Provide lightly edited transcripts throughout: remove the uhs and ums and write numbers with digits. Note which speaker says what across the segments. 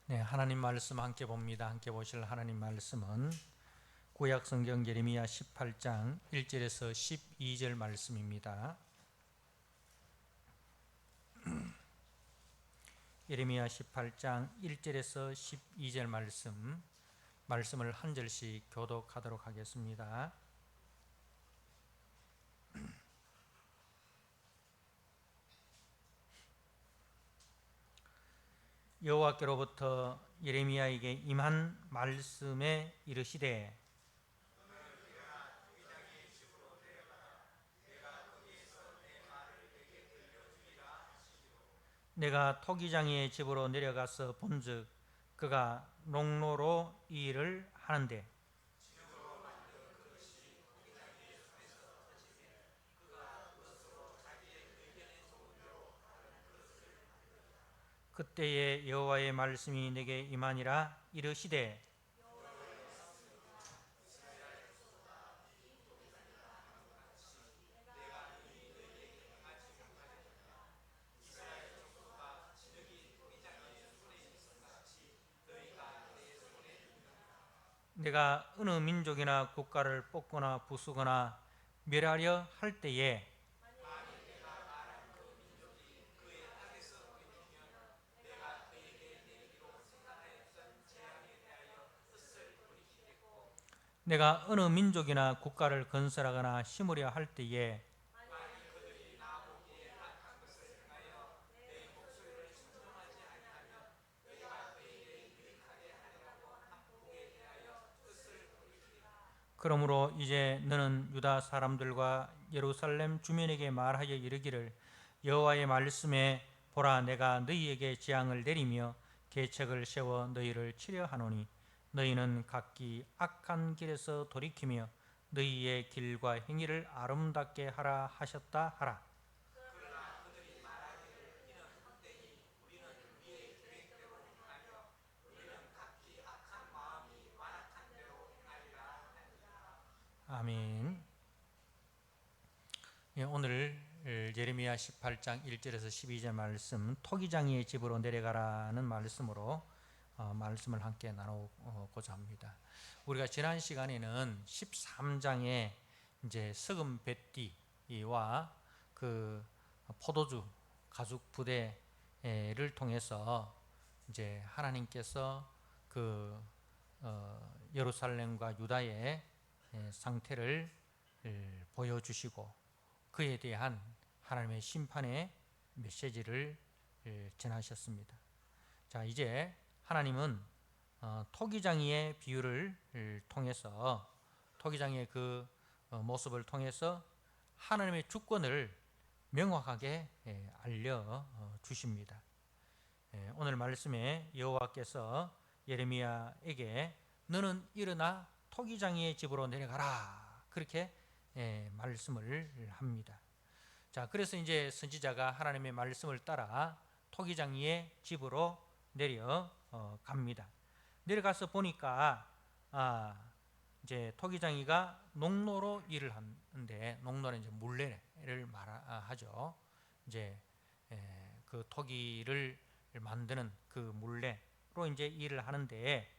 Speaker 1: 네, 하나님 말씀 함께 봅니다. 함께 보실 하나님 말씀은 구약 성경 예레미야 18장 1절에서 12절 말씀입니다. 예레미야 18장 1절에서 12절 말씀을 한 절씩 교독하도록 하겠습니다. 여호와께로부터 예레미야에게 임한 말씀에 이르시되 내가 토기장이의 집으로 내려가서 본즉 그가 농로로 이 일을 하는데 그때에 여호와의 말씀이 내게 임하니라. 이르시되 내가 어느 민족이나 국가를 뽑거나 부수거나 멸하려 할 때에 내가 어느 민족이나 국가를 건설하거나 심으려 할 때에 그러므로 이제 너는 유다 사람들과 예루살렘 주민에게 말하여 이르기를 여호와의 말씀에 보라 내가 너희에게 재앙을 내리며 계책을 세워 너희를 치려 하노니 너희는 각기 악한 길에서 돌이키며 너희의 길과 행위를 아름답게 하라 하셨다 하라. 아멘. 오늘 예레미야 18장 1절에서 12절 말씀 토기장이의 집으로 내려가라는 말씀으로 말씀을 함께 나누고자 합니다. 우리가 지난 시간에는 13장의 이제 석음 뱃띠와 그 포도주 가죽 부대를 통해서 이제 하나님께서 그 예루살렘과 유다의 상태를 보여주시고 그에 대한 하나님의 심판의 메시지를 전하셨습니다. 자, 이제 하나님은 토기장이의 비유를 통해서 토기장이의 그 모습을 통해서 하나님의 주권을 명확하게 알려주십니다. 오늘 말씀에 여호와께서 예레미야에게 너는 일어나 토기장이의 집으로 내려가라 그렇게 말씀을 합니다. 자, 그래서 이제 선지자가 하나님의 말씀을 따라 토기장이의 집으로 내려갑니다. 내려가서 보니까 이제 토기장이가 농로로 일을 하는데 농로는 이제 물레를 말하죠. 이제 그 토기를 만드는 그 물레로 이제 일을 하는데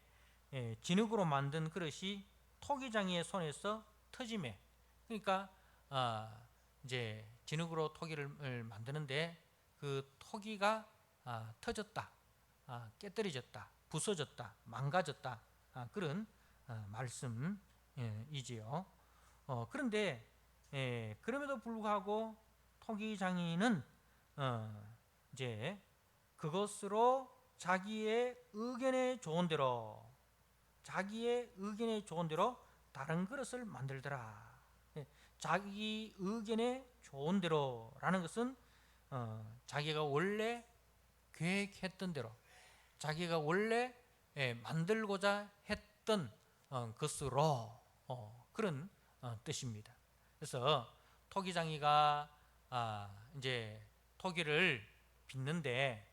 Speaker 1: 진흙으로 만든 그릇이 토기장이의 손에서 터짐에 그러니까 이제 진흙으로 토기를 만드는데 그 토기가 터졌다, 깨뜨려졌다, 부서졌다, 망가졌다 그런 말씀이지요. 그런데 그럼에도 불구하고 토기장이는 이제 그것으로 자기의 의견에 좋은 대로 다른 그릇을 만들더라. 자기 의견에 좋은 대로라는 것은 자기가 원래 계획했던 대로 자기가 원래 만들고자 했던 것으로 그런 뜻입니다. 그래서 토기장이가 이제 토기를 빚는데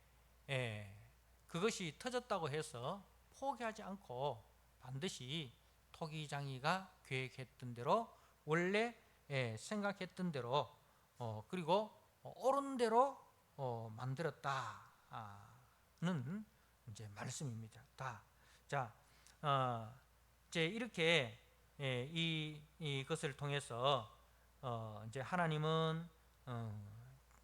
Speaker 1: 그것이 터졌다고 해서 포기하지 않고 반드시 토기장이가 계획했던 대로 원래 생각했던 대로 그리고 옳은 대로 만들었다는 이제 말씀입니다. 다. 자, 이제 이렇게 이것을 통해서 이제 하나님은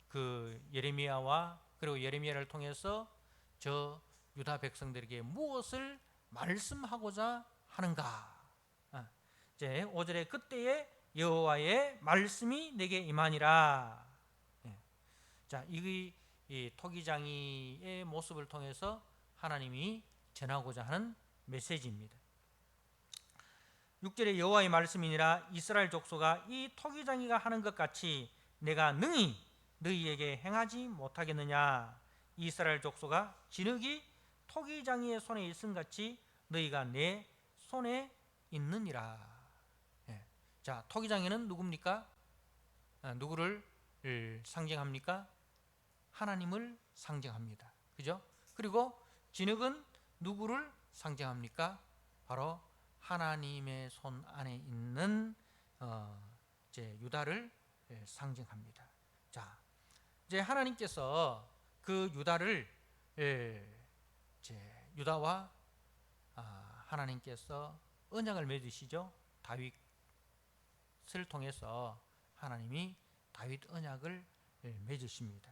Speaker 1: 그 예레미야와 그리고 예레미야를 통해서 저 유다 백성들에게 무엇을 말씀하고자 하는가? 이제 5절에 그때에 여호와의 말씀이 내게 임하니라. 자, 이 토기장이의 모습을 통해서 하나님이 전하고자 하는 메시지입니다. 6절에 여호와의 말씀이니라 이스라엘 족속아 이 토기장이가 하는 것 같이 내가 능히 너희에게 행하지 못하겠느냐. 이스라엘 족속아 진흙이 토기장이의 손에 있음 같이 너희가 내 손에 있느니라. 자, 토기장이는 누굽니까? 누구를 상징합니까? 하나님을 상징합니다. 그죠? 그리고 진흙은 누구를 상징합니까? 바로 하나님의 손 안에 있는 이제 유다를 상징합니다. 자, 이제 하나님께서 그 유다를 이제 유다와 하나님께서 언약을 맺으시죠. 다윗을 통해서 하나님이 다윗 언약을 맺으십니다.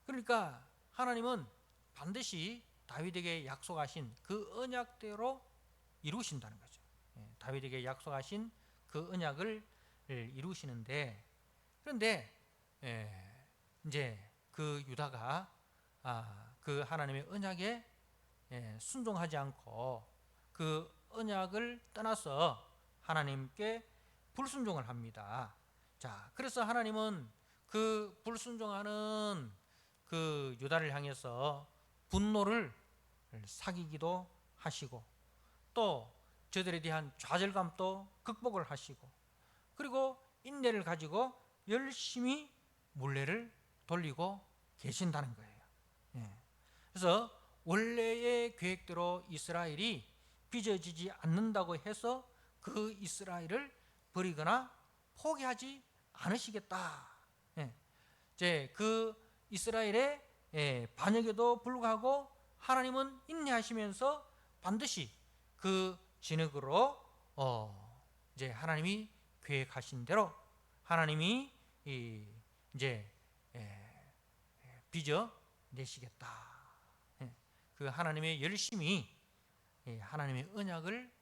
Speaker 1: 그러니까 하나님은 반드시 다윗에게 약속하신 그 언약대로 이루신다는 거죠. 다윗에게 약속하신 그 언약을 이루시는데, 그런데 이제 그 유다가 그 하나님의 언약에 순종하지 않고 그 언약을 떠나서 하나님께 불순종을 합니다. 자, 그래서 하나님은 그 불순종하는 그 유다를 향해서 분노를 사기기도 하시고 또 저들에 대한 좌절감도 극복을 하시고 그리고 인내를 가지고 열심히 물레를 돌리고 계신다는 거예요. 그래서 원래의 계획대로 이스라엘이 빚어지지 않는다고 해서 그 이스라엘을 버리거나 포기하지 않으시겠다. 이제 그 이스라엘의 반역에도 불구하고 하나님은 인내하시면서 반드시 그 진흙으로 이제 하나님이 계획하신 대로 하나님이 이제 빚어 내시겠다. 그 하나님의 열심히 하나님의 언약을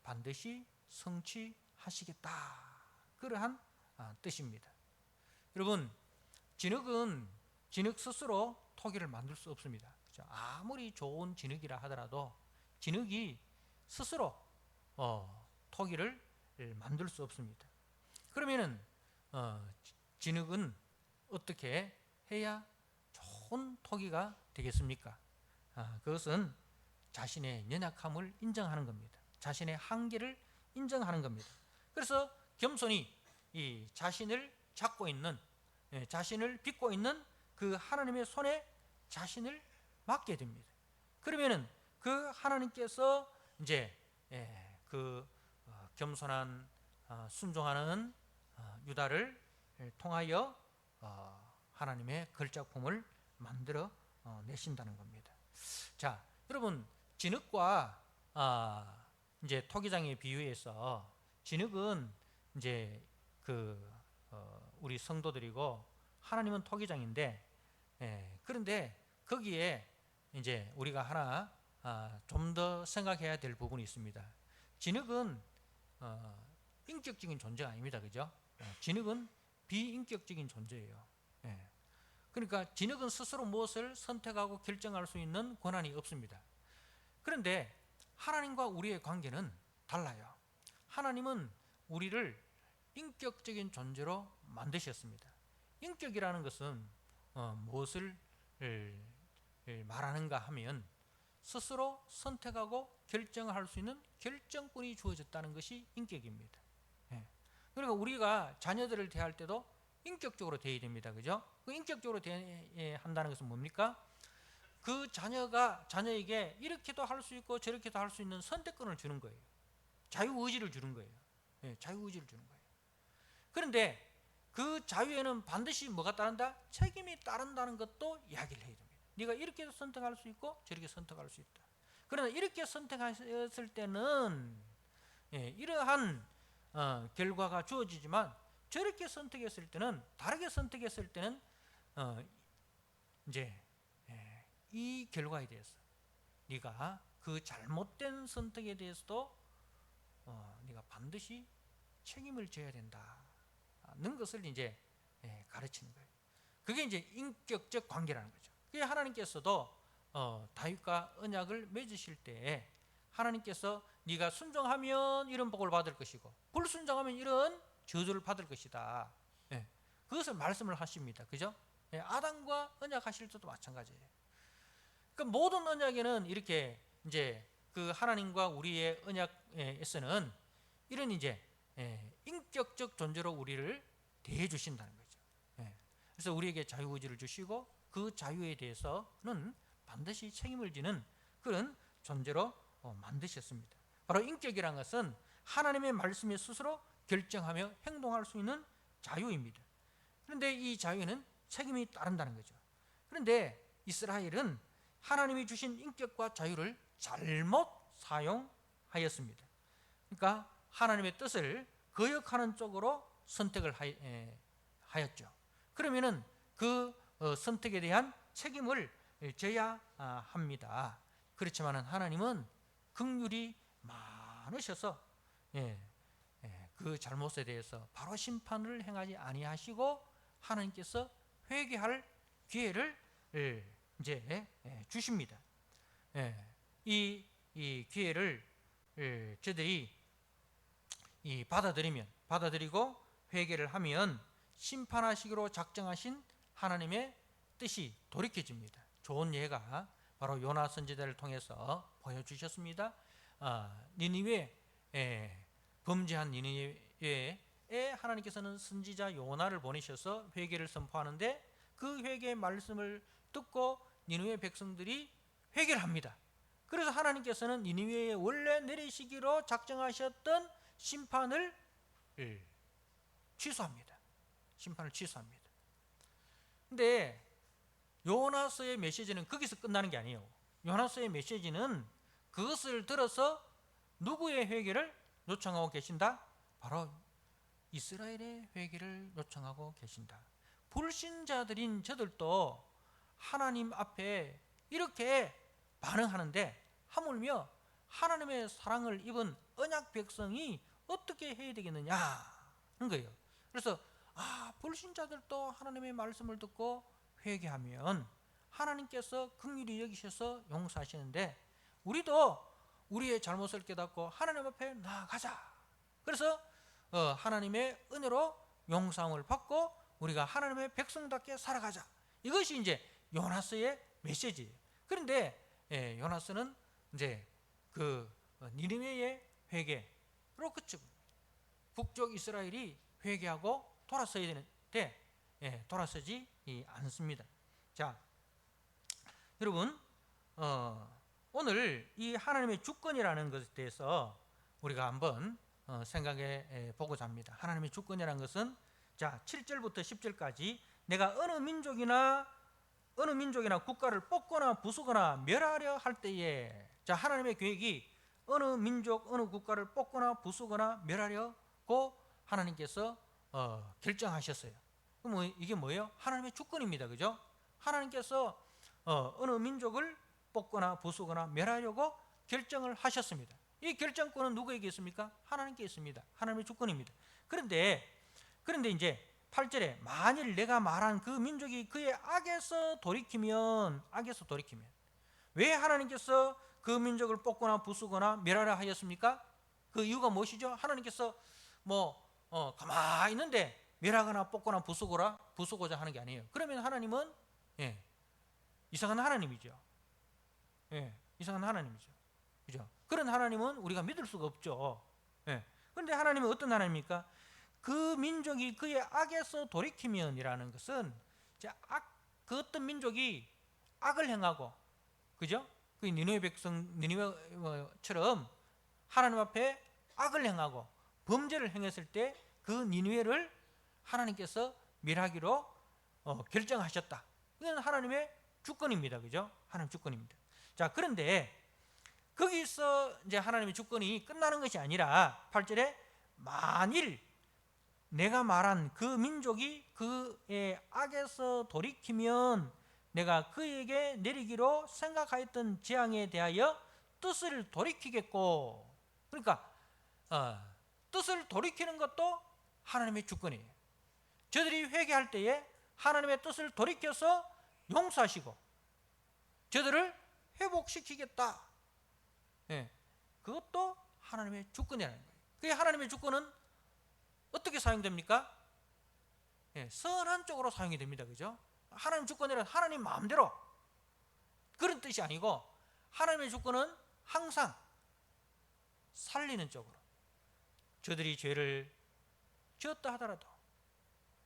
Speaker 1: 반드시 성취하시겠다. 그러한 뜻입니다. 여러분, 진흙은 진흙 스스로 토기를 만들 수 없습니다. 아무리 좋은 진흙이라 하더라도 진흙이 스스로 토기를 만들 수 없습니다. 그러면은 진흙은 어떻게 해야 좋은 토기가 되겠습니까? 그것은 자신의 연약함을 인정하는 겁니다. 자신의 한계를 인정하는 겁니다. 그래서 겸손히 이 자신을 잡고 있는, 자신을 빚고 있는 그 하나님의 손에 자신을 맡게 됩니다. 그러면은 그 하나님께서 이제 그 겸손한 순종하는 유다를 통하여 하나님의 걸작품을 만들어 내신다는 겁니다. 자, 여러분, 진흙과 이제 토기장의 비유에서 진흙은 이제 그 우리 성도들이고 하나님은 토기장인데, 그런데 거기에 이제 우리가 하나 좀 더 생각해야 될 부분이 있습니다. 진흙은 인격적인 존재가 아닙니다, 그죠? 진흙은 비인격적인 존재예요. 그러니까 진흙은 스스로 무엇을 선택하고 결정할 수 있는 권한이 없습니다. 그런데 하나님과 우리의 관계는 달라요. 하나님은 우리를 인격적인 존재로 만드셨습니다. 인격이라는 것은 무엇을 말하는가 하면 스스로 선택하고 결정할 수 있는 결정권이 주어졌다는 것이 인격입니다. 그러니까 우리가 자녀들을 대할 때도 인격적으로 대해야 됩니다. 그죠? 그 인격적으로 한다는 것은 뭡니까? 그 자녀에게 이렇게도 할 수 있고 저렇게도 할 수 있는 선택권을 주는 거예요. 자유의지를 주는 거예요. 자유의지를 주는 거예요. 그런데 그 자유에는 반드시 뭐가 따른다? 책임이 따른다는 것도 이야기를 해야 됩니다. 네가 이렇게 선택할 수 있고 저렇게 선택할 수 있다. 그러나 이렇게 선택했을 때는 이러한 결과가 주어지지만 저렇게 선택했을 때는, 다르게 선택했을 때는 이제 이 결과에 대해서 네가 그 잘못된 선택에 대해서도 네가 반드시 책임을 져야 된다는 것을 이제 가르치는 거예요. 그게 이제 인격적 관계라는 거죠. 그게 하나님께서도 다윗과 언약을 맺으실 때 하나님께서 네가 순종하면 이런 복을 받을 것이고 불순종하면 이런 저주를 받을 것이다. 그것을 말씀을 하십니다. 그죠? 아담과 언약하실 때도 마찬가지예요. 그 모든 언약에는 이렇게 이제 그 하나님과 우리의 언약에서는 이런 이제 인격적 존재로 우리를 대해 주신다는 거죠. 그래서 우리에게 자유의지를 주시고 그 자유에 대해서는 반드시 책임을 지는 그런 존재로 만드셨습니다. 바로 인격이라는 것은 하나님의 말씀에 스스로 결정하며 행동할 수 있는 자유입니다. 그런데 이 자유에는 책임이 따른다는 거죠. 그런데 이스라엘은 하나님이 주신 인격과 자유를 잘못 사용하였습니다. 그러니까 하나님의 뜻을 거역하는 쪽으로 선택을 하였죠. 그러면은 그 선택에 대한 책임을 져야 합니다. 그렇지만 하나님은 긍휼이 많으셔서 그 잘못에 대해서 바로 심판을 행하지 아니하시고 하나님께서 회개할 기회를 이제 주십니다. 이 기회를 저들이 받아들이고 회개를 하면 심판하시기로 작정하신 하나님의 뜻이 돌이켜집니다. 좋은 예가 바로 요나 선지자를 통해서 보여주셨습니다. 니느웨 범죄한 니느웨에 하나님께서는 선지자 요나를 보내셔서 회개를 선포하는데 그 회개의 말씀을 듣고 니느웨 백성들이 회개를 합니다. 그래서 하나님께서는 니느웨에 원래 내리시기로 작정하셨던 심판을 취소합니다. 심판을 취소합니다. 근데 요나서의 메시지는 거기서 끝나는 게 아니에요. 요나서의 메시지는 그것을 들어서 누구의 회개를 요청하고 계신다? 바로 이스라엘의 회개를 요청하고 계신다. 불신자들인 저들도 하나님 앞에 이렇게 반응하는데 하물며 하나님의 사랑을 입은 언약 백성이 어떻게 해야 되겠느냐는 거예요. 그래서 불신자들도 하나님의 말씀을 듣고 회개하면 하나님께서 긍휼히 여기셔서 용서하시는데 우리도 우리의 잘못을 깨닫고 하나님 앞에 나아가자. 그래서 하나님의 은혜로 용서함을 받고 우리가 하나님의 백성답게 살아가자. 이것이 이제 요나서의 메시지예요. 그런데 요나서는 이제 그 니느웨의 회개로 그치고 북쪽 이스라엘이 회개하고 돌아서야 되는데 돌아서지 않습니다. 자, 여러분 오늘 이 하나님의 주권이라는 것에 대해서 우리가 한번 생각해 보고자 합니다. 하나님의 주권이라는 것은 자 7절부터 10절까지 내가 어느 민족이나 국가를 뽑거나 부수거나 멸하려 할 때에 자 하나님의 계획이 어느 민족 어느 국가를 뽑거나 부수거나 멸하려고 하나님께서 결정하셨어요. 그럼 이게 뭐예요? 하나님의 주권입니다. 그죠? 하나님께서 어느 민족을 뽑거나 부수거나 멸하려고 결정을 하셨습니다. 이 결정권은 누구에게 있습니까? 하나님께 있습니다. 하나님의 주권입니다. 그런데 이제 8절에 만일 내가 말한 그 민족이 그의 악에서 돌이키면 왜 하나님께서 그 민족을 뽑거나 부수거나 멸하려 하였습니까? 그 이유가 무엇이죠? 하나님께서 가만히 있는데 멸하거나 뽑거나 부수고자 하는 게 아니에요. 그러면 하나님은 이상한 하나님이죠. 이상한 하나님이죠. 그죠? 그런 하나님은 우리가 믿을 수가 없죠. 그런데 하나님은 어떤 하나님입니까? 그 민족이 그의 악에서 돌이키면이라는 것은 그 어떤 민족이 악을 행하고, 그죠? 그 니느웨처럼 하나님 앞에 악을 행하고 범죄를 행했을 때 그 니느웨를 하나님께서 멸하기로 결정하셨다. 이건 하나님의 주권입니다. 그죠? 하나님 주권입니다. 자, 그런데 거기서 이제 하나님의 주권이 끝나는 것이 아니라 8절에 만일 내가 말한 그 민족이 그의 악에서 돌이키면 내가 그에게 내리기로 생각하였던 재앙에 대하여 뜻을 돌이키겠고, 그러니까 뜻을 돌이키는 것도 하나님의 주권이에요. 저들이 회개할 때에 하나님의 뜻을 돌이켜서 용서하시고 저들을 회복시키겠다. 예, 그것도 하나님의 주권이라는 거예요. 그게 하나님의 주권은 어떻게 사용됩니까? 예, 선한 쪽으로 사용이 됩니다. 그죠? 하나님 주권이란 하나님 마음대로 그런 뜻이 아니고, 하나님의 주권은 항상 살리는 쪽으로, 저들이 죄를 지었다 하더라도,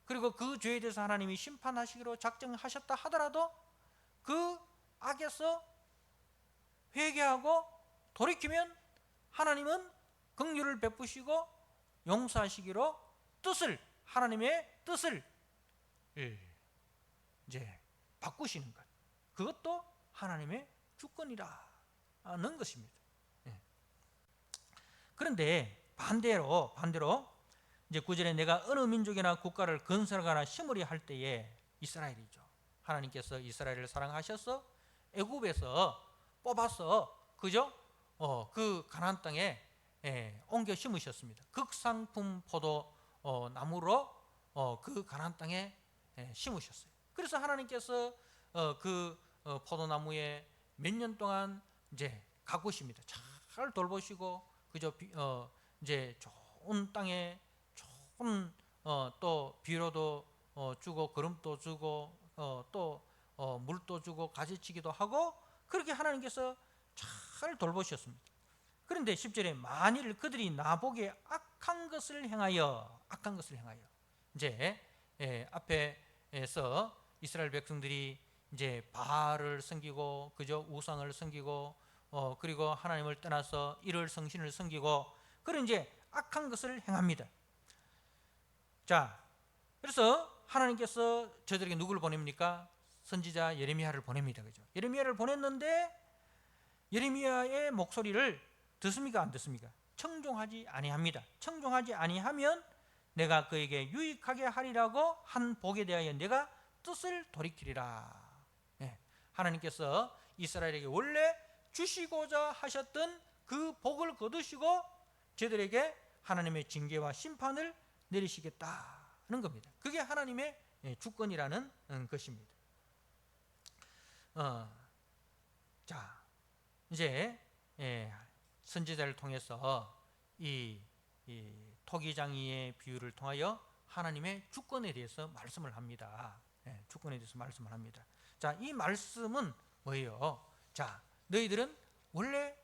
Speaker 1: 그리고 그 죄에 대해서 하나님이 심판하시기로 작정하셨다 하더라도 그 악에서 회개하고 돌이키면 하나님은 긍휼을 베푸시고 용서하시기로 하나님의 뜻을 이제 바꾸시는 것, 그것도 하나님의 주권이라는 것입니다. 그런데 반대로 이제 9절에 내가 어느 민족이나 국가를 건설하거나 심으리 할 때에, 이스라엘이죠. 하나님께서 이스라엘을 사랑하셔서 애굽에서 뽑아서, 그죠? 그 가나안 땅에 옮겨 심으셨습니다. 극상품 포도 나무로 그 가나안 땅에 심으셨어요. 그래서 하나님께서 그 포도나무에 몇 년 동안 이제 가꾸십니다. 잘 돌보시고, 그죠? 이제 좋은 땅에 좋은 또 비료도 주고 거름도 주고 또 물도 주고 가지치기도 하고, 그렇게 하나님께서 잘 돌보셨습니다. 그런데 10절에 만일 그들이 나보기에 악한 것을 행하여 이제 앞에서 이스라엘 백성들이 이제 바알을 섬기고, 그저 우상을 섬기고 그리고 하나님을 떠나서 이를 성신을 섬기고 그런 이제 악한 것을 행합니다. 자, 그래서 하나님께서 저들에게 누구를 보냅니까? 선지자 예레미야를 보냅니다. 그죠? 예레미야를 보냈는데 예레미야의 목소리를 듣습니까? 안 듣습니까? 청종하지 아니합니다. 청종하지 아니하면 내가 그에게 유익하게 하리라고 한 복에 대하여 내가 뜻을 돌이키리라. 하나님께서 이스라엘에게 원래 주시고자 하셨던 그 복을 거두시고 저들에게 하나님의 징계와 심판을 내리시겠다는 겁니다. 그게 하나님의 주권이라는 것입니다. 자, 이제 선지자를 통해서 이 토기장이의 비유를 통하여 하나님의 주권에 대해서 말씀을 합니다. 주권에 대해서 말씀을 합니다. 자, 이 말씀은 뭐예요? 자, 너희들은 원래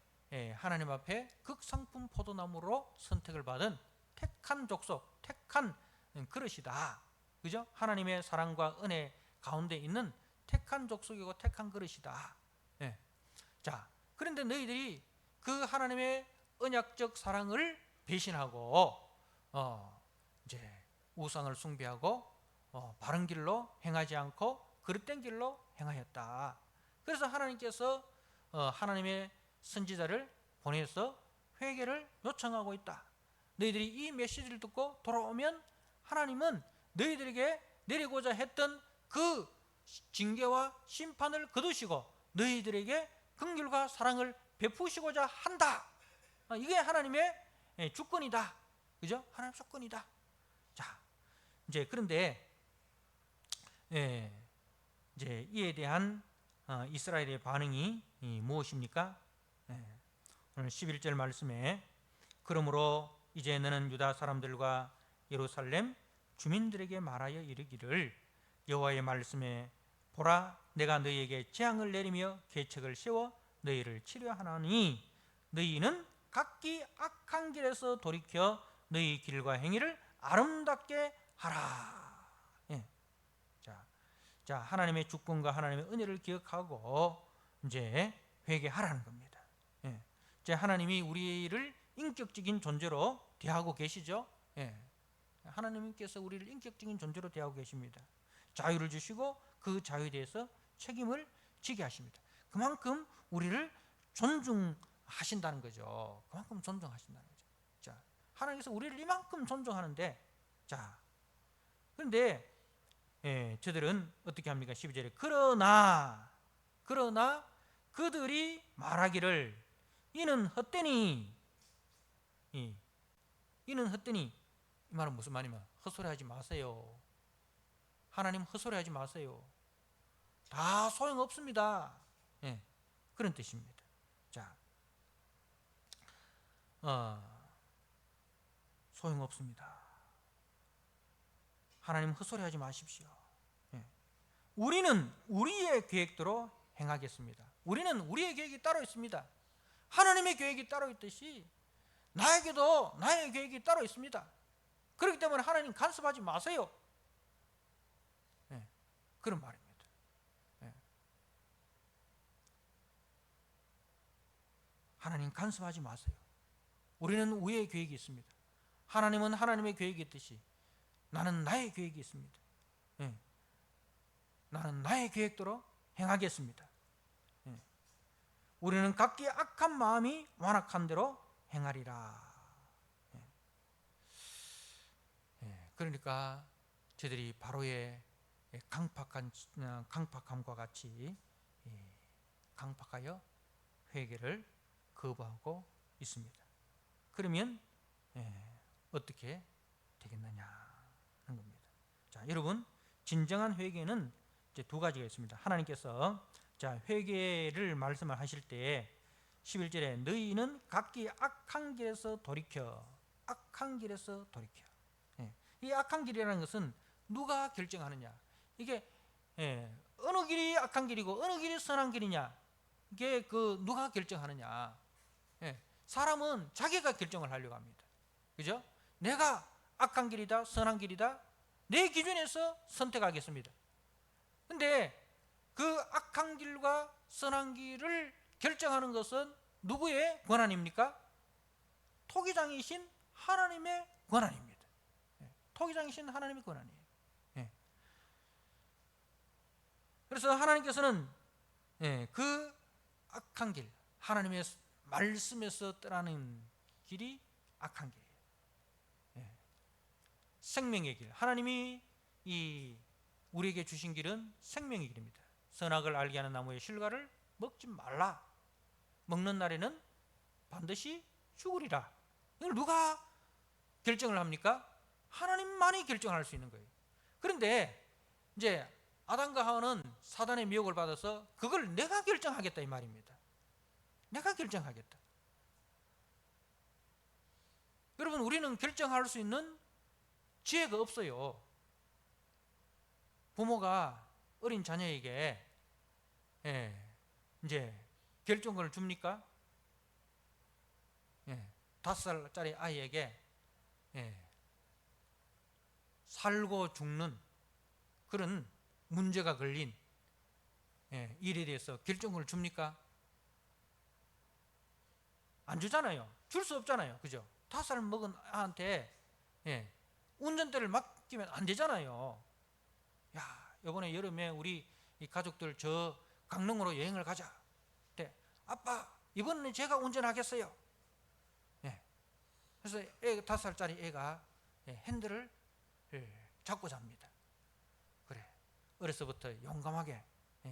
Speaker 1: 하나님 앞에 극상품 포도나무로 선택을 받은 택한 족속, 택한 그릇이다. 그죠? 하나님의 사랑과 은혜 가운데 있는 택한 족속이고 택한 그릇이다. 자, 그런데 너희들이 그 하나님의 언약적 사랑을 배신하고 이제 우상을 숭배하고 바른 길로 행하지 않고 그릇된 길로 행하였다. 그래서 하나님께서 하나님의 선지자를 보내서 회개를 요청하고 있다. 너희들이 이 메시지를 듣고 돌아오면 하나님은 너희들에게 내리고자 했던 그 징계와 심판을 거두시고 너희들에게 긍휼과 사랑을 베푸시고자 한다. 이게 하나님의 주권이다. 그죠? 하나님의 주권이다. 자, 이제 그런데 이제 이에 대한 이스라엘의 반응이 무엇입니까? 오늘 11절 말씀에 그러므로 이제 너는 유다 사람들과 예루살렘 주민들에게 말하여 이르기를 여호와의 말씀에 보라 내가 너희에게 재앙을 내리며 계책을 세워 너희를 치료하나니 너희는 각기 악한 길에서 돌이켜 너희 길과 행위를 아름답게 하라. 자, 하나님의 주권과 하나님의 은혜를 기억하고 이제 회개하라는 겁니다. 이제 하나님이 우리를 인격적인 존재로 대하고 계시죠. 하나님께서 우리를 인격적인 존재로 대하고 계십니다. 자유를 주시고 그 자유에 대해서 책임을 지게 하십니다. 그만큼 우리를 존중하신다는 거죠. 그만큼 존중하신다는 거죠. 자, 하나님께서 우리를 이만큼 존중하는데, 자, 그런데 저들은 어떻게 합니까? 12절에 그러나 그들이 말하기를 이는 헛되니, 이는 헛되니, 이 말은 무슨 말이냐? 헛소리하지 마세요. 하나님 헛소리하지 마세요. 다 소용없습니다. 그런 뜻입니다. 자, 소용없습니다. 하나님 헛소리하지 마십시오. 우리는 우리의 계획대로 행하겠습니다. 우리는 우리의 계획이 따로 있습니다. 하나님의 계획이 따로 있듯이 나에게도 나의 계획이 따로 있습니다. 그렇기 때문에 하나님 간섭하지 마세요. 그런 말입니다. 하나님 간섭하지 마세요. 우리는 우리의 계획이 있습니다. 하나님은 하나님의 계획이 있듯이 나는 나의 계획이 있습니다. 나는 나의 계획대로 행하겠습니다. 우리는 각기 악한 마음이 완악한 대로 행하리라. 그러니까 저들이 바로의 강팍함과 같이 강팍하여 회개를 거부하고 있습니다. 그러면 어떻게 되겠느냐 하는 겁니다. 자, 여러분, 진정한 회개는 이제 두 가지가 있습니다. 하나님께서 자, 회개를 말씀을 하실 때 11절에 너희는 각기 악한 길에서 돌이켜. 악한 길에서 돌이켜. 이 악한 길이라는 것은 누가 결정하느냐? 이게 어느 길이 악한 길이고 어느 길이 선한 길이냐? 이게 누가 결정하느냐? 사람은 자기가 결정을 하려고 합니다. 그죠? 내가 악한 길이다, 선한 길이다, 내 기준에서 선택하겠습니다. 근데 그 악한 길과 선한 길을 결정하는 것은 누구의 권한입니까? 토기장이신 하나님의 권한입니다. 토기장이신 하나님의 권한이에요. 그래서 하나님께서는 그 악한 길, 하나님의 말씀에서 떠나는 길이 악한 길이에요. 생명의 길, 하나님이 우리에게 주신 길은 생명의 길입니다. 선악을 알게 하는 나무의 실과를 먹지 말라. 먹는 날에는 반드시 죽으리라. 이걸 누가 결정을 합니까? 하나님만이 결정할 수 있는 거예요. 그런데 이제 아담과 하와는 사단의 미혹을 받아서 그걸 내가 결정하겠다 이 말입니다. 내가 결정하겠다. 여러분, 우리는 결정할 수 있는 지혜가 없어요. 부모가 어린 자녀에게 이제 결정권을 줍니까? 5살짜리 아이에게 살고 죽는 그런 문제가 걸린 일에 대해서 결정권을 줍니까? 안 주잖아요. 줄 수 없잖아요. 그죠? 5살 먹은 아한테 운전대를 맡기면 안 되잖아요. 야, 이번에 여름에 우리 이 가족들 저 강릉으로 여행을 가자. 네, 아빠 이번에는 제가 운전하겠어요. 그래서 5살짜리 애가 핸들을 잡고 잡니다. 그래, 어려서부터 용감하게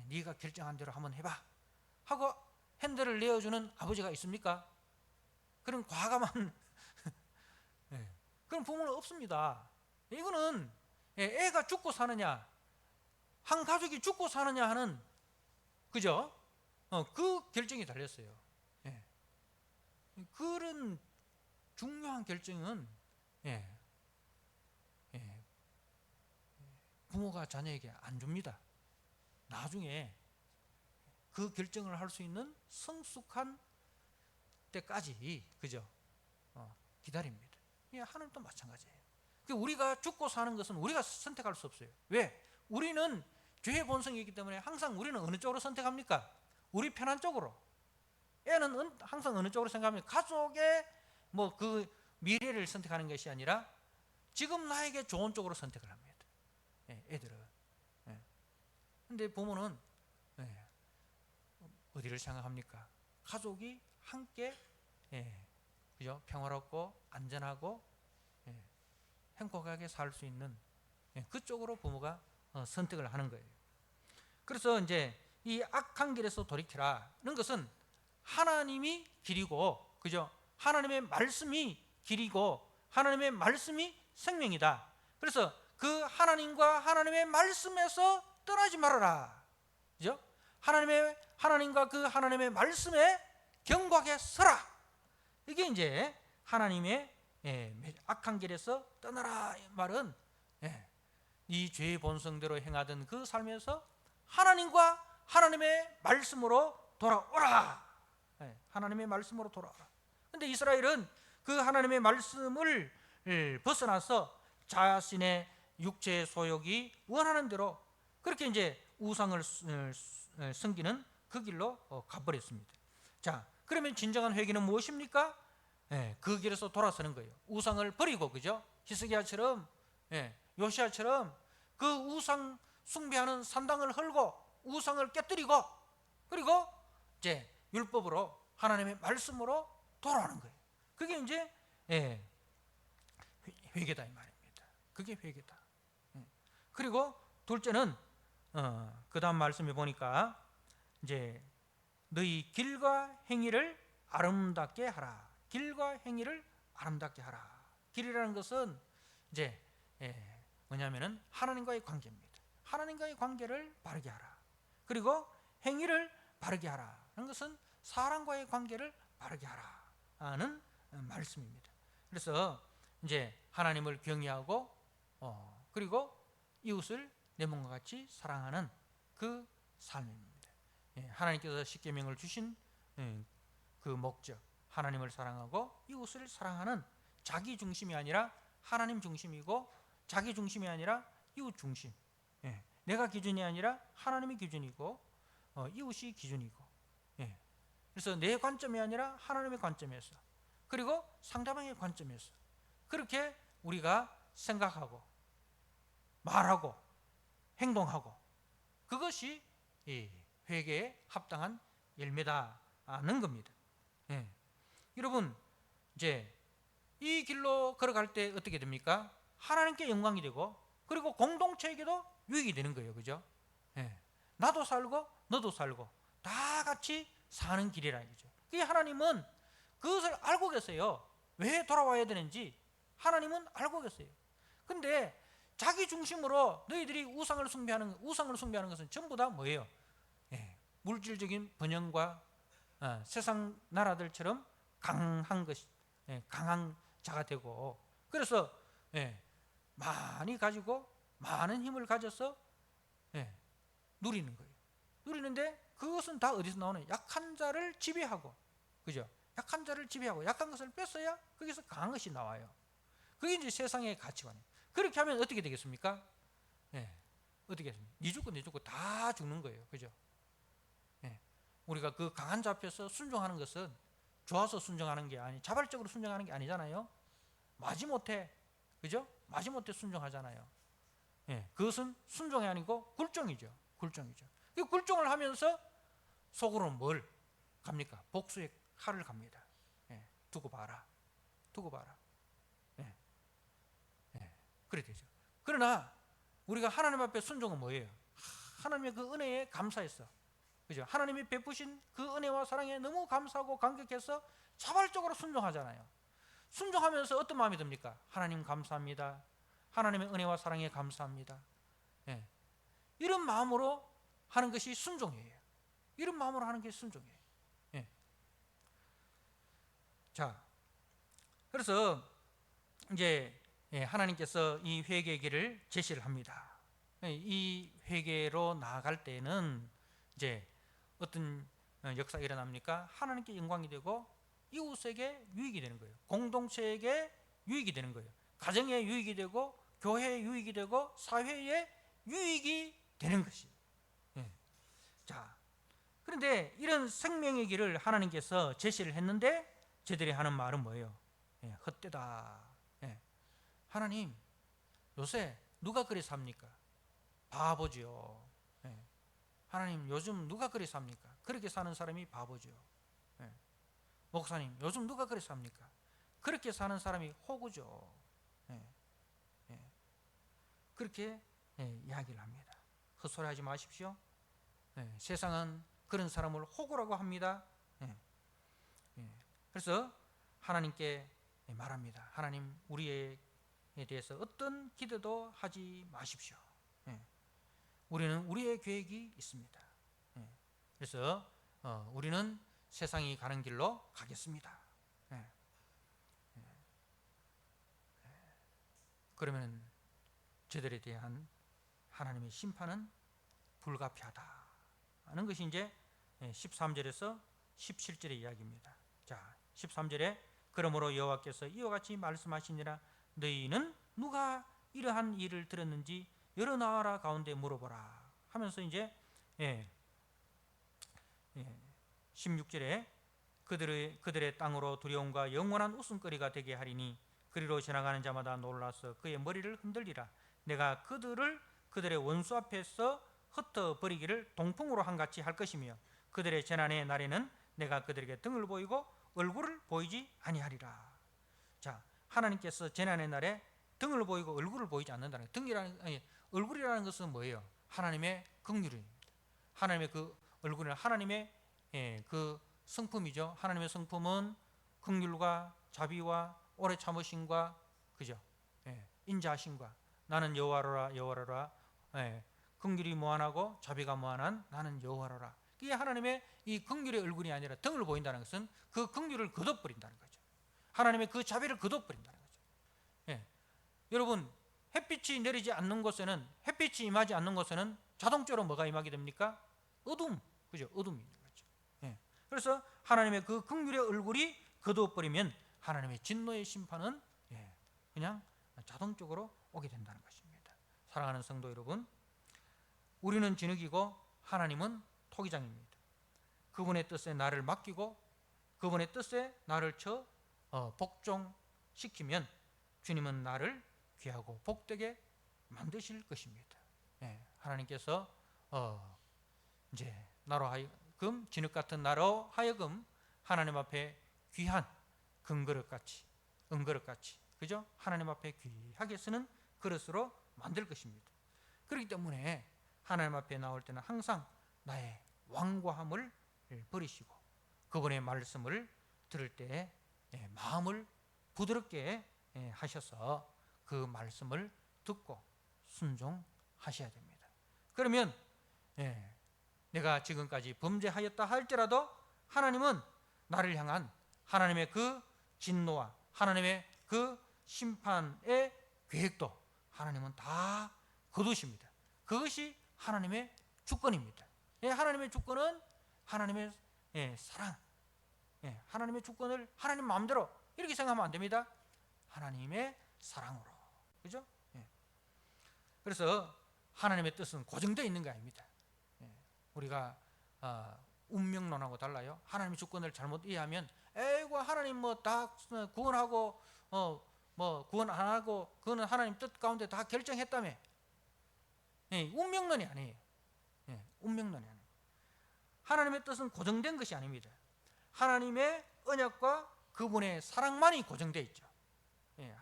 Speaker 1: 네가 결정한 대로 한번 해봐 하고 핸들을 내어주는 아버지가 있습니까? 그런 과감한 그런 부모는 없습니다. 이거는 애가 죽고 사느냐, 한 가족이 죽고 사느냐 하는, 그죠? 그 결정이 달렸어요. 그런 중요한 결정은 부모가 자녀에게 안 줍니다. 나중에 그 결정을 할 수 있는 성숙한 때까지, 그죠? 기다립니다. 하나님도 마찬가지예요. 우리가 죽고 사는 것은 우리가 선택할 수 없어요. 왜? 우리는 죄의 본성이 있기 때문에 항상 우리는 어느 쪽으로 선택합니까? 우리 편한 쪽으로. 애는 항상 어느 쪽으로 생각합니까? 가족의 그 미래를 선택하는 것이 아니라 지금 나에게 좋은 쪽으로 선택을 합니다. 애들은. 근데 부모는 어디를 생각합니까? 가족이 함께 그죠? 평화롭고 안전하고 행복하게 살 수 있는 그쪽으로 부모가 선택을 하는 거예요. 그래서 이제 이 악한 길에서 돌이키라는 것은 하나님이 길이고, 그죠? 하나님의 말씀이 길이고 하나님의 말씀이 생명이다. 그래서 그 하나님과 하나님의 말씀에서 떠나지 말아라. 그죠? 하나님과 그 하나님의 말씀에 견고하게 서라. 이게 이제 하나님의 악한 길에서 떠나라 말은 이 죄의 본성대로 행하던 그 삶에서 하나님과 하나님의 말씀으로 돌아오라. 하나님의 말씀으로 돌아오라. 근데 이스라엘은 그 하나님의 말씀을 벗어나서 자신의 육체의 소욕이 원하는 대로 그렇게 이제 우상을 섬기는 그 길로 가버렸습니다. 자, 그러면 진정한 회개는 무엇입니까? 그 길에서 돌아서는 거예요. 우상을 버리고, 그죠? 히스기야처럼, 요시야처럼 그 우상 숭배하는 산당을 헐고 우상을 깨뜨리고, 그리고 이제 율법으로 하나님의 말씀으로 돌아오는 거예요. 그게 이제 회개다 이 말입니다. 그게 회개다. 그리고 둘째는 그 다음 말씀에 보니까 이제 너희 길과 행위를 아름답게 하라. 길과 행위를 아름답게 하라. 길이라는 것은 이제 뭐냐면은 하나님과의 관계입니다. 하나님과의 관계를 바르게 하라. 그리고 행위를 바르게 하라. 하는 것은 사람과의 관계를 바르게 하라 하는 말씀입니다. 그래서 이제 하나님을 경외하고 그리고 이웃을 내 몸과 같이 사랑하는 그 삶입니다. 하나님께서 십계명을 주신 그 목적, 하나님을 사랑하고 이웃을 사랑하는 자기 중심이 아니라 하나님 중심이고, 자기 중심이 아니라 이웃 중심, 내가 기준이 아니라 하나님이 기준이고 이웃이 기준이고, 그래서 내 관점이 아니라 하나님의 관점에서, 그리고 상대방의 관점에서 그렇게 우리가 생각하고 말하고 행동하고, 그것이 회개에 합당한 열매다는 겁니다. 여러분, 이제 이 길로 걸어갈 때 어떻게 됩니까? 하나님께 영광이 되고, 그리고 공동체에게도 유익이 되는 거예요. 그죠? 나도 살고 너도 살고 다 같이 사는 길이라 이거죠. 그게 하나님은 그것을 알고 계세요. 왜 돌아와야 되는지 하나님은 알고 계세요. 근데 자기 중심으로 너희들이 우상을 숭배하는 것은 전부 다 뭐예요? 물질적인 번영과 세상 나라들처럼 강한 것이, 강한 자가 되고, 그래서 많이 가지고 많은 힘을 가져서 누리는 거예요. 누리는데 그것은 다 어디서 나오는? 약한 자를 지배하고, 그죠? 약한 자를 지배하고 약한 것을 뺏어야 거기서 강한 것이 나와요. 그게 이제 세상의 가치관이에요. 그렇게 하면 어떻게 되겠습니까? 어떻게 되겠습니까? 니 죽고 내 죽고 다 죽는 거예요. 그죠? 우리가 그 강한 자 앞에서 순종하는 것은 좋아서 순종하는 게 아니, 자발적으로 순종하는 게 아니잖아요. 마지못해, 그죠? 마지못해 순종하잖아요. 그것은 순종이 아니고 굴종이죠. 굴종이죠. 그 굴종을 하면서 속으로는 뭘 갑니까? 복수의 칼을 갑니다. 두고 봐라. 두고 봐라. 그래 되죠. 그러나 우리가 하나님 앞에 순종은 뭐예요? 하나님의 그 은혜에 감사했어. 그죠? 하나님이 베푸신 그 은혜와 사랑에 너무 감사하고 감격해서 자발적으로 순종하잖아요. 순종하면서 어떤 마음이 듭니까? 하나님 감사합니다. 하나님의 은혜와 사랑에 감사합니다. 이런 마음으로 하는 것이 순종이에요. 이런 마음으로 하는 게 순종이에요. 자, 그래서 이제 하나님께서 이 회개의 길을 제시를 합니다. 이 회개로 나아갈 때는 이제 어떤 역사가 일어납니까? 하나님께 영광이 되고 이웃에게 유익이 되는 거예요. 공동체에게 유익이 되는 거예요. 가정에 유익이 되고 교회에 유익이 되고 사회에 유익이 되는 것이. 자, 그런데 이런 생명의 길을 하나님께서 제시를 했는데 저들이 하는 말은 뭐예요? 헛되다. 하나님, 요새 누가 그리 삽니까? 바보지요. 하나님 요즘 누가 그리 삽니까? 그렇게 사는 사람이 바보죠. 예. 목사님 요즘 누가 그리 삽니까? 그렇게 사는 사람이 호구죠. 예. 예. 그렇게 이야기를 합니다. 헛소리하지 마십시오. 세상은 그런 사람을 호구라고 합니다. 그래서 하나님께 말합니다. 하나님 우리에 대해서 어떤 기대도 하지 마십시오. 우리는 우리의 계획이 있습니다. 그래서 우리는 세상이 가는 길로 가겠습니다. 그러면 저들에 대한 하나님의 심판은 불가피하다 하는 것이 이제 13절에서 17절의 이야기입니다. 자, 13절에 그러므로 여호와께서 이와 같이 말씀하시니라 너희는 누가 이러한 일을 들었는지 여러 나라 가운데 물어보라 하면서 이제 16절에 그들의 땅으로 두려움과 영원한 웃음거리가 되게 하리니 그리로 지나가는 자마다 놀라서 그의 머리를 흔들리라. 내가 그들의 원수 앞에서 흩어버리기를 동풍으로 한같이 할 것이며 그들의 재난의 날에는 내가 그들에게 등을 보이고 얼굴을 보이지 아니하리라. 자, 하나님께서 재난의 날에 등을 보이고 얼굴을 보이지 않는다는 얼굴이라는 것은 뭐예요? 하나님의 긍휼입니다. 하나님의 그 얼굴은 하나님의 그 성품이죠. 하나님의 성품은 긍휼과 자비와 오래 참으심과 그죠? 인자하심과 나는 여호와로라 여호와로라. 긍휼이 무한하고 자비가 무한한 나는 여호와로라. 이게 하나님의 이 긍휼의 얼굴이 아니라 등을 보인다는 것은 그 긍휼을 거둬버린다는 거죠. 하나님의 그 자비를 거둬버린다는 거죠. 여러분 햇빛이 내리지 않는 곳에는 햇빛이 임하지 않는 곳에는 자동적으로 뭐가 임하게 됩니까? 어둠, 그죠? 어둠이 있는 거죠. 그래서 하나님의 그 긍휼의 얼굴이 거두어버리면 하나님의 진노의 심판은 그냥 자동적으로 오게 된다는 것입니다. 사랑하는 성도 여러분, 우리는 진흙이고 하나님은 토기장입니다. 그분의 뜻에 나를 맡기고 그분의 뜻에 나를 복종시키면 주님은 나를 귀하고 복되게 만드실 것입니다. 하나님께서 이제 나로 하여금 진흙 같은 나로 하여금 하나님 앞에 귀한 금그릇같이 은그릇같이 그죠? 하나님 앞에 귀하게 쓰는 그릇으로 만들 것입니다. 그렇기 때문에 하나님 앞에 나올 때는 항상 나의 완고함을 버리시고 그분의 말씀을 들을 때 마음을 부드럽게 하셔서 그 말씀을 듣고 순종하셔야 됩니다. 그러면 내가 지금까지 범죄하였다 할지라도 하나님은 나를 향한 하나님의 그 진노와 하나님의 그 심판의 계획도 하나님은 다 거두십니다. 그것이 하나님의 주권입니다. 하나님의 주권은 하나님의 사랑, 하나님의 주권을 하나님 마음대로 이렇게 생각하면 안 됩니다. 하나님의 사랑으로, 그죠? 그래서 하나님의 뜻은 고정되어 있는 게 아닙니다. 우리가 운명론하고 달라요. 하나님의 주권을 잘못 이해하면 에이고 하나님 뭐 다 구원하고 뭐 구원 안 하고 그거는 하나님 뜻 가운데 다 결정했다며. 운명론이 아니에요. 운명론이 아니에요. 하나님의 뜻은 고정된 것이 아닙니다. 하나님의 언약과 그분의 사랑만이 고정되어 있죠.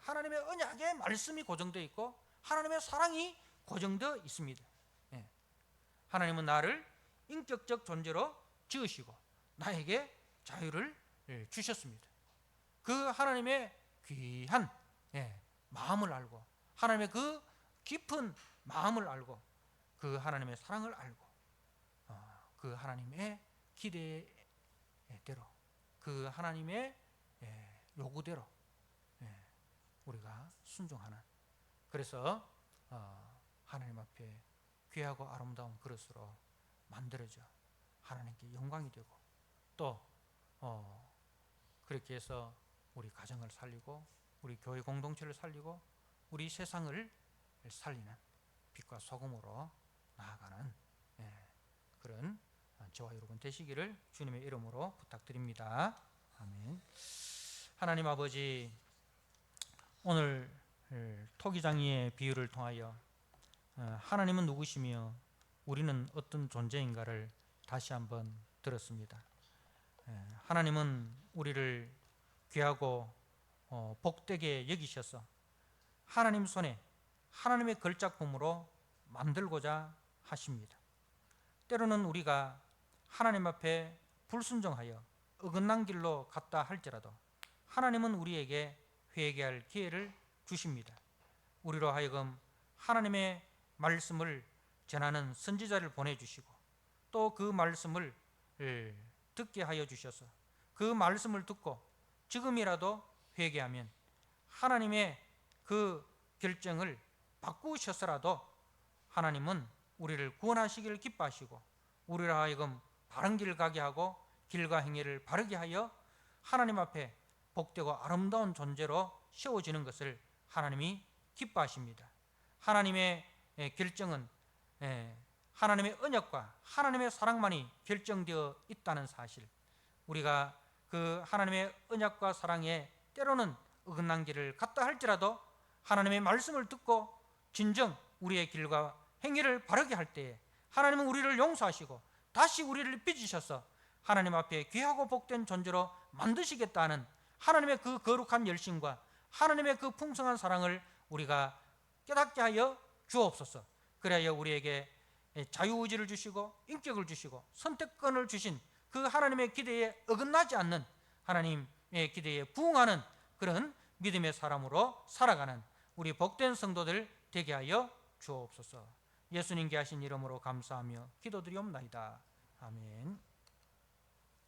Speaker 1: 하나님의 언약의 말씀이 고정되어 있고 하나님의 사랑이 고정되어 있습니다. 하나님은 나를 인격적 존재로 지으시고 나에게 자유를 주셨습니다. 그 하나님의 귀한 마음을 알고 하나님의 그 깊은 마음을 알고 그 하나님의 사랑을 알고 그 하나님의 기대대로 그 하나님의 요구대로 우리가 순종하는, 그래서 하나님 앞에 귀하고 아름다운 그릇으로 만들어져 하나님께 영광이 되고 또 그렇게 해서 우리 가정을 살리고 우리 교회 공동체를 살리고 우리 세상을 살리는 빛과 소금으로 나아가는 그런 저와 여러분 되시기를 주님의 이름으로 부탁드립니다. 아멘. 하나님 아버지, 오늘 토기장이의 비유를 통하여 하나님은 누구시며 우리는 어떤 존재인가를 다시 한번 들었습니다. 하나님은 우리를 귀하고 복되게 여기셔서 하나님 손에 하나님의 걸작품으로 만들고자 하십니다. 때로는 우리가 하나님 앞에 불순종하여 어긋난 길로 갔다 할지라도 하나님은 우리에게 회개할 기회를 주십니다. 우리로 하여금 하나님의 말씀을 전하는 선지자를 보내주시고 또 그 말씀을 듣게 하여 주셔서 그 말씀을 듣고 지금이라도 회개하면 하나님의 그 결정을 바꾸셔서라도 하나님은 우리를 구원하시기를 기뻐하시고 우리로 하여금 바른 길을 가게 하고 길과 행위를 바르게 하여 하나님 앞에 복되고 아름다운 존재로 세워지는 것을 하나님이 기뻐하십니다. 하나님의 결정은 하나님의 언약과 하나님의 사랑만이 결정되어 있다는 사실, 우리가 그 하나님의 언약과 사랑에 때로는 어긋난 길을 갔다 할지라도 하나님의 말씀을 듣고 진정 우리의 길과 행위를 바르게 할 때에 하나님은 우리를 용서하시고 다시 우리를 빚으셔서 하나님 앞에 귀하고 복된 존재로 만드시겠다는 하나님의 그 거룩한 열심과 하나님의 그 풍성한 사랑을 우리가 깨닫게 하여 주옵소서. 그래야 우리에게 자유의지를 주시고 인격을 주시고 선택권을 주신 그 하나님의 기대에 어긋나지 않는, 하나님의 기대에 부응하는 그런 믿음의 사람으로 살아가는 우리 복된 성도들 되게 하여 주옵소서. 예수님께 하신 이름으로 감사하며 기도드리옵나이다. 아멘.